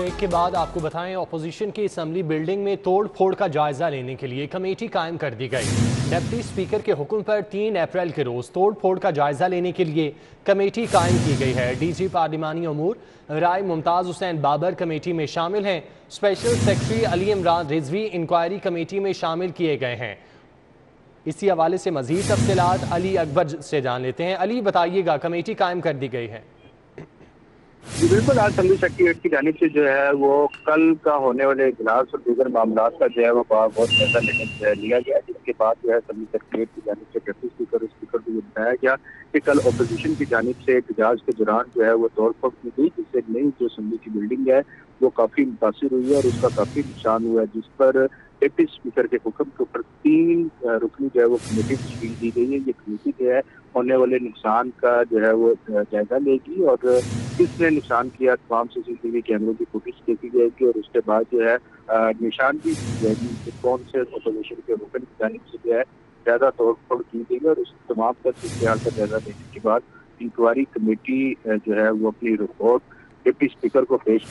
Break के बाद आपको बताएं, अपोजिशन की असेंबली बिल्डिंग में तोड़ फोड़ का जायजा लेने के लिए कमेटी कायम कर दी गई। डिप्टी स्पीकर के हुक्म पर 3 अप्रैल के रोज तोड़ फोड़ का जायजा लेने के लिए कमेटी कायम की गई है। डीजी पार्लिमानी अमूर राय मुमताज हुसैन बाबर कमेटी में शामिल हैं। Special secretary Ali Imran Rizvi inquiry committee में शामिल किए गए हैं। इसी हवाले से मजीद तफसीलात अली अकबर से जान लेते हैं। अली, बताइएगा, कमेटी कायम कर दी गई है। जी बिल्कुल, आज असेंबली सेक्रेटरीट की जानिब से जो है वो कल का होने वाले इजलास और दीगर मामला का जो है वो बहुत ज्यादा लिया गया, जिसके बाद जो है असेंबली सेक्रेटरीट की जानिब से डिप्टी स्पीकर को ये बताया गया कि कल अपोजिशन की जानिब से एहतजाज के दौरान जो है वो तोड़ फोड़ की गई, जिससे नई जो असेंबली की बिल्डिंग है वो काफी मुतासिर हुई है और उसका काफी नुकसान हुआ है, जिस पर डिप्टी स्पीकर के हुक्म के ऊपर 3 रुकनी जो है वो कमेटी तश्कील दी गई है। ये कमेटी जो है होने वाले नुकसान का जो है वो जायजा लेगी और किसने नुकसान किया तमाम CCTV कैमरों की फुटेज देखी जाएगी और उसके बाद जो है निशानदी की जाएगी कि कौन से अपोजिशन के रुकन की जानिब से जो है ज्यादा तोड़ फोड़ की गई और उस तमाम का जायजा लेने के बाद इंक्वायरी कमेटी जो है वो अपनी रिपोर्ट डिप्टी स्पीकर को पेश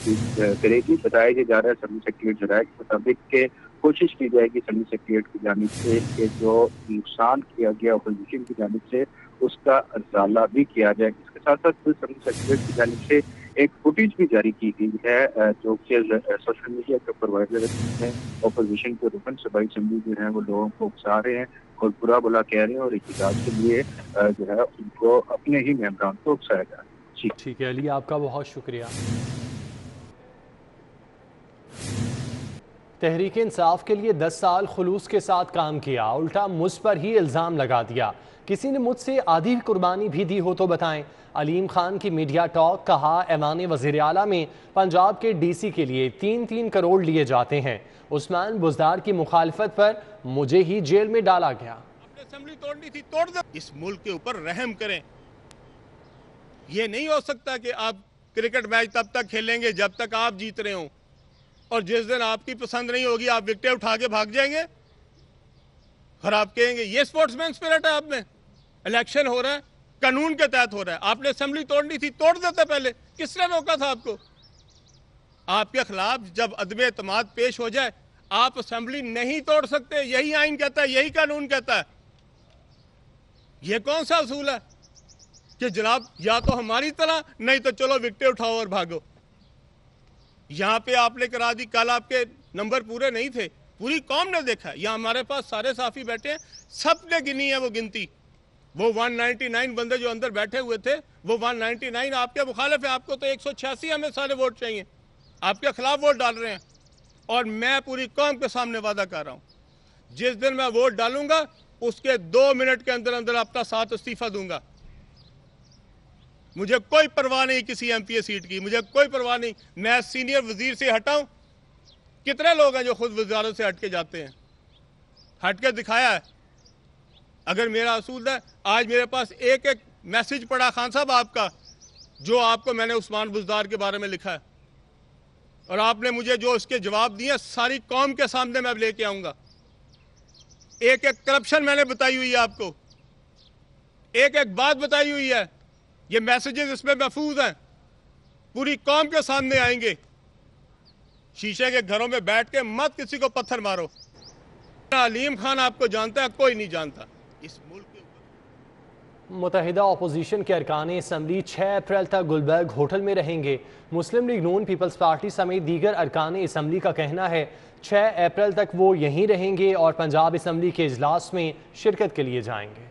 करेगी। बताया जा रहा है असेंबली सेक्रेटरी जराये के मुताबिक के कोशिश की जाएगी असेंबली सेक्रेटरी की जानिब से कि जो नुकसान किया गया अपोजिशन की जानिब से उसका अजाला भी किया जाए। इसके साथ साथ असेंबली सेक्रेटरी की जानिब से एक फुटेज भी जारी की गई है जो कि सोशल मीडिया के ऊपर वायरल है। अपोजिशन के रुकन सूबाई असेंबली जो है वो लोगों को उकसा रहे हैं और बुरा भला कह रहे हैं और एहतजाज के लिए जो है उनको अपने ही मेंबरान को उकसाया जा रहा है। ठीक है अली, आपका बहुत शुक्रिया। तहरीक इंसाफ के लिए 10 साल खुलूस के साथ काम किया, उल्टा मुझ पर ही इल्ज़ाम लगा दिया। किसी ने मुझसे आधी कुर्बानी भी दी हो तो बताएं। अलीम खान की मीडिया टॉक, कहा ऐवान वज़ीर आला में पंजाब के DC के लिए 3-3 करोड़ लिए जाते हैं। उस्मान बुज़दार की मुखालफत पर मुझे ही जेल में डाला गया। असेंबली तोड़नी थी, तोड़ दो। इस मुल्क के ऊपर रहम करें। ये नहीं हो सकता कि आप क्रिकेट मैच तब तक खेलेंगे जब तक आप जीत रहे हो और जिस दिन आपकी पसंद नहीं होगी आप विकेटें उठा के भाग जाएंगे और आप कहेंगे ये स्पोर्ट्समैन स्पिरिट है। आप में इलेक्शन हो रहा है, कानून के तहत हो रहा है, आपने असेंबली तोड़नी थी, तोड़ देते पहले। किसने रोका था आपको? आपके खिलाफ जब अदम एतमाद पेश हो जाए आप असेंबली नहीं तोड़ सकते। यही आइन कहता है, यही कानून कहता है। यह कौन सा असूल है कि जनाब या तो हमारी तरह, नहीं तो चलो विकेटें उठाओ और भागो। यहां पे आपने करा दी, कल आपके नंबर पूरे नहीं थे, पूरी कौम ने देखा। यहाँ हमारे पास सारे साफी बैठे हैं, सबने गिनी है वो गिनती। वो 199 बंदे जो अंदर बैठे हुए थे वो 199 आपके मुखालिफ है। आपको तो 186 हमें सारे वोट चाहिए, आपके खिलाफ वोट डाल रहे हैं। और मैं पूरी कौम के सामने वादा कर रहा हूं जिस दिन मैं वोट डालूंगा उसके 2 मिनट के अंदर अंदर अपना 7 इस्तीफा दूंगा। मुझे कोई परवाह नहीं किसी MPA सीट की, मुझे कोई परवाह नहीं। मैं सीनियर वजीर से हटाऊं। कितने लोग हैं जो खुद वजारत से हट के जाते हैं? हट के दिखाया है। अगर मेरा असूल है, आज मेरे पास एक एक मैसेज पड़ा खान साहब आपका, जो आपको मैंने उस्मान बुज़दार के बारे में लिखा है और आपने मुझे जो उसके जवाब दिए सारी कौम के सामने मैं लेके आऊंगा। एक एक करप्शन मैंने बताई हुई है आपको, एक एक बात बताई हुई है। ये मैसेजेस इसमें महफूज हैं, पूरी कौम के सामने आएंगे। शीशे के घरों में बैठ के मत किसी को पत्थर मारो। अलीम खान आपको जानता है, कोई नहीं जानता इस मुल्क के ऊपर। मुत्तहिदा अपोजिशन के अरकान असम्बली 6 अप्रैल तक गुलबर्ग होटल में रहेंगे। मुस्लिम लीग नून, पीपल्स पार्टी समेत दीगर अरकान असम्बली का कहना है 6 अप्रैल तक वो यहीं रहेंगे और पंजाब असम्बली के इजलास में शिरकत के लिए जाएंगे।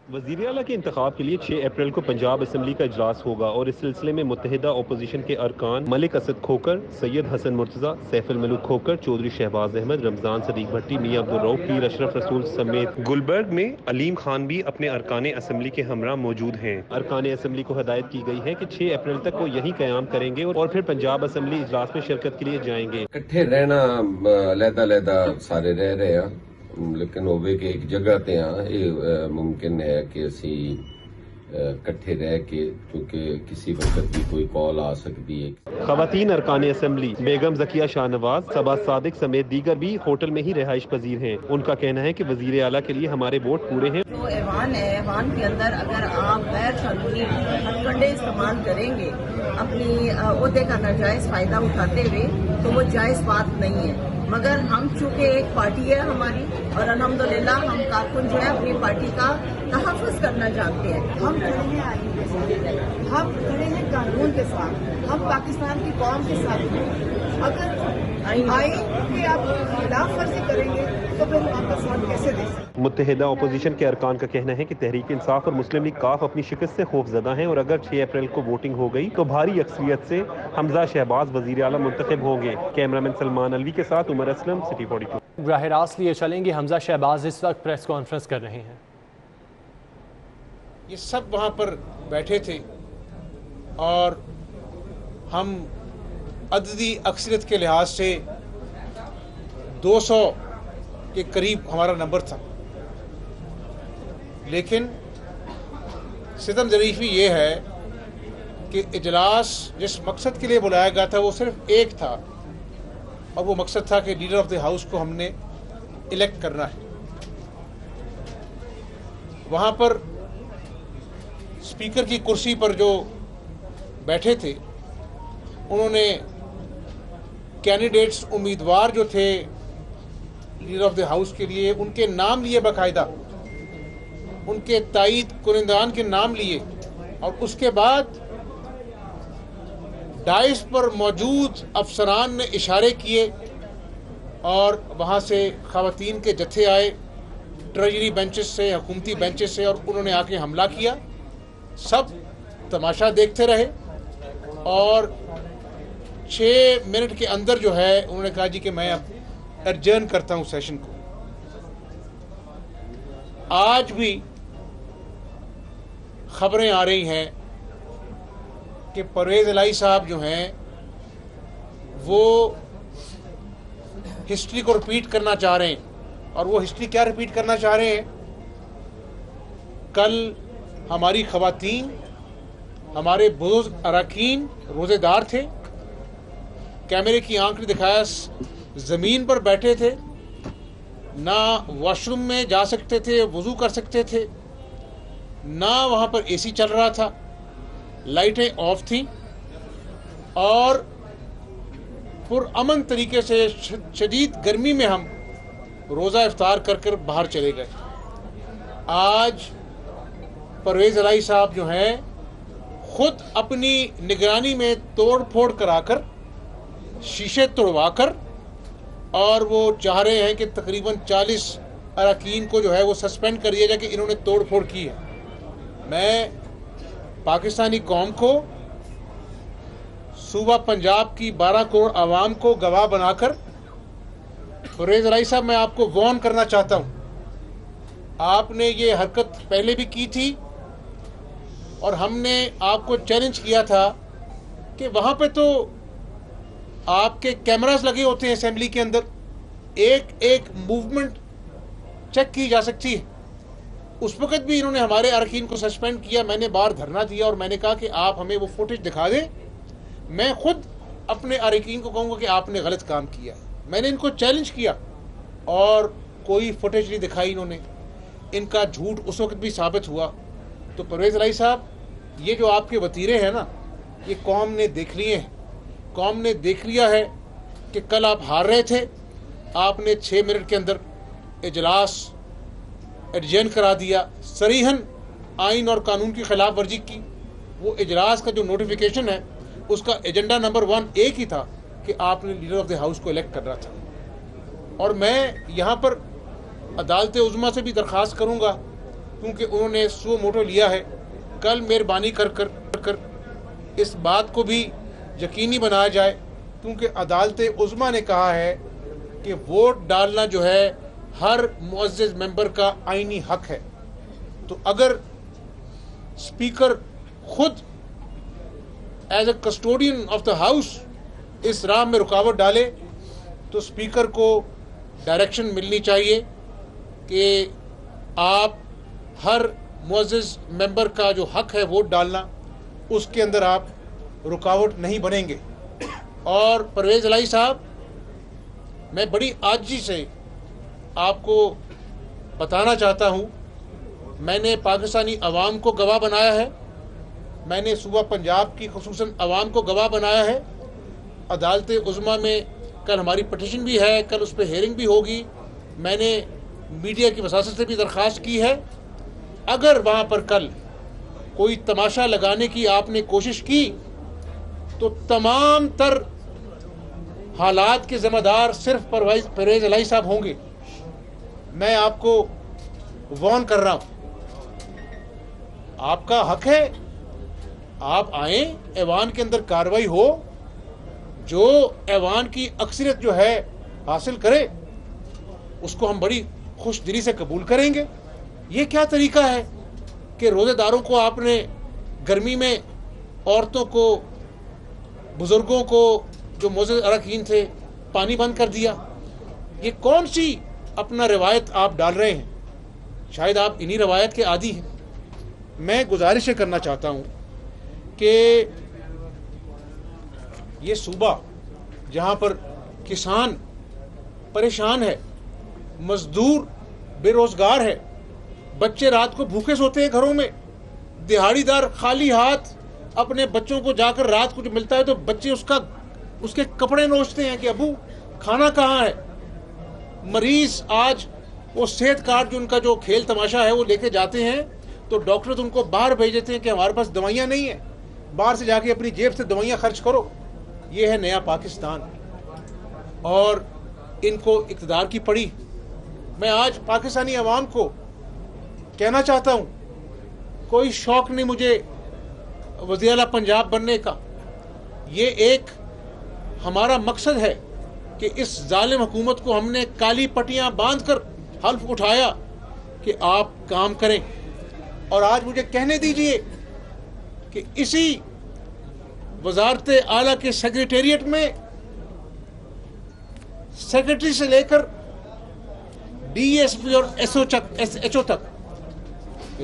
वज़ीर आला के इंतखाब के लिए 6 अप्रैल को पंजाब असम्बली का इजलास होगा और इस सिलसिले में मुत्तहिदा अपोजिशन के अरकान मलिक असद खोकर, सैयद हसन मुर्तज़ा, सैफुल मलूक खोकर, चौधरी शहबाज अहमद, रमज़ान सदीक भट्टी, मियां अब्दुल रऊफ, पीर अशरफ रसूल समेत गुलबर्ग में अलीम खान भी अपने अरकान असम्बली के हमरा मौजूद हैं। अरकान असम्बली को हिदायत की गई है कि 6 अप्रैल तक वो यही क़याम करेंगे और फिर पंजाब असम्बली इजलास में शिरकत के लिए जाएंगे। इकट्ठे रहना अलहदा सारे रह रहे हैं, लेकिन होवे कि एक जगह ते हाँ ये मुमकिन है कि असी इकट्ठे रह के, क्योंकि किसी वक्त भी कोई कॉल आ सकती है। खवातीन अरकान असम्बली बेगम जकिया शाहनवाज, सबा सादिक समेत दीगर भी होटल में ही रिहाइश पजीर हैं। उनका कहना है कि वजीर आला के लिए हमारे वोट पूरे हैं। जो ऐवान है, ऐवान के अंदर अगर आप गैर कानूनी हथकंडे इस्तेमाल करेंगे अपनी ओहदे का नाजायज फायदा उठाते हुए, तो वो जायज बात नहीं है। मगर हम चूंकि एक पार्टी है हमारी, और अल्हम्दुलिल्लाह हम कारकुन जो है अपनी पार्टी का तहफ़्फ़ुज़ करना जानते हैं। हम खड़े हैं आईन के साथ, हम खड़े हैं कानून के साथ, हम पाकिस्तान की कौम के साथ हैं। अगर आईन के आप खिलाफ वर्जी करेंगे तो फिर हम आपका साथ कैसे दे सकते। मुत्तहिदा अपोजिशन के अरकान का कहना है कि तहरीक इंसाफ और मुस्लिम लीग काफ अपनी शिकस्त से खौफजदा हैं और अगर 6 अप्रैल को वोटिंग हो गई तो भारी अक्सरियत से हमजा शहबाज वजीर आला मुंतखब होंगे। कैमरामैन सलमान अलवी के साथ उमर असलम, सिटी 42। बराह रास्त लिए चलेंगे। हमजा शहबाज इस वक्त प्रेस कॉन्फ्रेंस कर रहे हैं। ये सब वहाँ पर बैठे थे और हम अददी अक्सरियत के लिहाज से 200 के करीब हमारा नंबर था, लेकिन सितम ज़रीफ़ी ये है कि इजलास जिस मकसद के लिए बुलाया गया था वो सिर्फ एक था, और वो मकसद था कि लीडर ऑफ द हाउस को हमने इलेक्ट करना है। वहाँ पर स्पीकर की कुर्सी पर जो बैठे थे उन्होंने कैंडिडेट्स, उम्मीदवार जो थे लीडर ऑफ द हाउस के लिए, उनके नाम लिए बाकायदा, उनके तायीद कुनिंदान के नाम लिए, और उसके बाद डाइस पर मौजूद अफसरान ने इशारे किए और वहाँ से खवातीन के जत्थे आए ट्रेजरी बेंचेस से, हुकूमती बेंचेस से, और उन्होंने आके हमला किया। सब तमाशा देखते रहे और 6 मिनट के अंदर जो है उन्होंने कहा जी कि मैं अब एडजर्न करता हूं सेशन को। आज भी खबरें आ रही हैं कि परवेज़ इलाही साहब जो हैं वो हिस्ट्री को रिपीट करना चाह रहे हैं, और वो हिस्ट्री क्या रिपीट करना चाह रहे हैं? कल हमारी खवातीन, हमारे बुजुर्ग अरकान रोज़ेदार थे, कैमरे की आंख ने दिखाया ज़मीन पर बैठे थे, ना वॉशरूम में जा सकते थे, वज़ू कर सकते थे, ना वहाँ पर एसी चल रहा था, लाइटें ऑफ थीं, और पुरअमन तरीके से शदीद गर्मी में हम रोज़ा इफ्तार कर कर बाहर चले गए। आज परवेज़ इलाही साहब जो हैं खुद अपनी निगरानी में तोड़ फोड़ कराकर, शीशे तोड़वाकर, और वो चाह रहे हैं कि तकरीबन 40 अरकान को जो है वो सस्पेंड कर दिया जाए कि इन्होंने तोड़ फोड़ की है। मैं पाकिस्तानी कौम को, सूबा पंजाब की 12 करोड़ आवाम को गवाह बनाकर, परवेज़ इलाही साहब मैं आपको वार्न करना चाहता हूँ, आपने ये हरकत पहले भी की थी और हमने आपको चैलेंज किया था कि वहाँ पे तो आपके कैमरास लगे होते हैं असेंबली के अंदर, एक एक मूवमेंट चेक की जा सकती है। उस वक्त भी इन्होंने हमारे अरकान को सस्पेंड किया। मैंने बाहर धरना दिया और मैंने कहा कि आप हमें वो फुटेज दिखा दें, मैं खुद अपने अरकान को कहूँगा कि आपने गलत काम किया। मैंने इनको चैलेंज किया और कोई फुटेज नहीं दिखाई इन्होंने। इनका झूठ उस वक्त भी साबित हुआ। तो परवेज़ इलाही साहब, ये जो आपके वतीरे हैं ना, ये कौम ने देख लिए हैं। कौम ने देख लिया है कि कल आप हार रहे थे, आपने 6 मिनट के अंदर इजलास एडजर्न करा दिया, सरीहन आइन और कानून की खिलाफ वर्जी की। वो इजलास का जो नोटिफिकेशन है उसका एजेंडा नंबर 1 एक ही था कि आपने लीडर ऑफ द हाउस को इलेक्ट करना था। और मैं यहाँ पर अदालत उज़्मा से भी दरख्वास्त करूँगा, क्योंकि उन्होंने सो मोटो लिया है, कल मेहरबानी कर इस बात को भी यकीनी बनाया जाए, क्योंकि अदालत उज़्मा ने कहा है कि वोट डालना जो है हर मुअज़्ज़ज़ मेंबर का आईनी हक है। तो अगर स्पीकर खुद as a custodian of the house इस राह में रुकावट डाले, तो स्पीकर को डायरेक्शन मिलनी चाहिए कि आप हर मुअज़्ज़ज़ मेंबर का जो हक है वोट डालना, उसके अंदर आप रुकावट नहीं बनेंगे। और परवेज़ इलाही साहब, मैं बड़ी आजिज़ी से आपको बताना चाहता हूँ, मैंने पाकिस्तानी अवाम को गवाह बनाया है, मैंने सूबा पंजाब की खुसूसन अवाम को गवाह बनाया है। अदालत उज़्मा में कल हमारी पटिशन भी है, कल उस पर हेयरिंग भी होगी। मैंने मीडिया की वसासत से भी दरख्वास्त की है, अगर वहाँ पर कल कोई तमाशा लगाने की आपने कोशिश की तो तमाम तर हालात के ज़िम्मेदार सिर्फ परवेज़ इलाही साहब होंगे। मैं आपको वार्न कर रहा हूँ, आपका हक है, आप आए, ऐवान के अंदर कार्रवाई हो, जो ऐवान की अक्सरियत जो है हासिल करे, उसको हम बड़ी खुश दिली से कबूल करेंगे। ये क्या तरीका है कि रोज़ेदारों को आपने गर्मी में, औरतों को, बुज़ुर्गों को, जो मुअज़्ज़ज़ अरकान थे, पानी बंद कर दिया? ये कौन सी अपना रिवायत आप डाल रहे हैं? शायद आप इन्हीं रवायत के आदी हैं। मैं गुजारिश करना चाहता हूँ कि ये सूबा जहाँ पर किसान परेशान है, मजदूर बेरोजगार है, बच्चे रात को भूखे सोते हैं घरों में, दिहाड़ीदार खाली हाथ अपने बच्चों को जाकर रात को जो मिलता है तो बच्चे उसके कपड़े नोचते हैं कि अबू खाना कहाँ है। मरीज आज वो सेहत कार्ड जो उनका जो खेल तमाशा है वो लेके जाते हैं तो डॉक्टर तो उनको बाहर भेज देते हैं कि हमारे पास दवाइयाँ नहीं है, बाहर से जाके अपनी जेब से दवाइयाँ खर्च करो। ये है नया पाकिस्तान और इनको इक़्तिदार की पड़ी। मैं आज पाकिस्तानी अवाम को कहना चाहता हूँ, कोई शौक़ नहीं मुझे वज़ीर आला पंजाब बनने का। ये एक हमारा मकसद है कि इस जालिम हुकूमत को हमने काली पट्टियाँ बांध कर हल्फ उठाया कि आप काम करें। और आज मुझे कहने दीजिए कि इसी वज़ारत आला के सेक्रेटेरिएट में सेक्रेटरी से लेकर DSP और SHO तक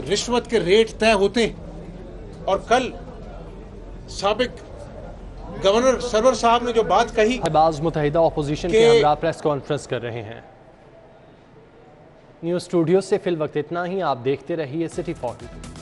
रिश्वत के रेट तय होते हैं। और कल साबिक गवर्नर सरवर साहब ने जो बात कही, शहबाज मुत्तहिदा अपोजिशन के हमरा प्रेस कॉन्फ्रेंस कर रहे हैं। न्यूज़ स्टूडियो से फिल वक्त इतना ही। आप देखते रहिए सिटी 42।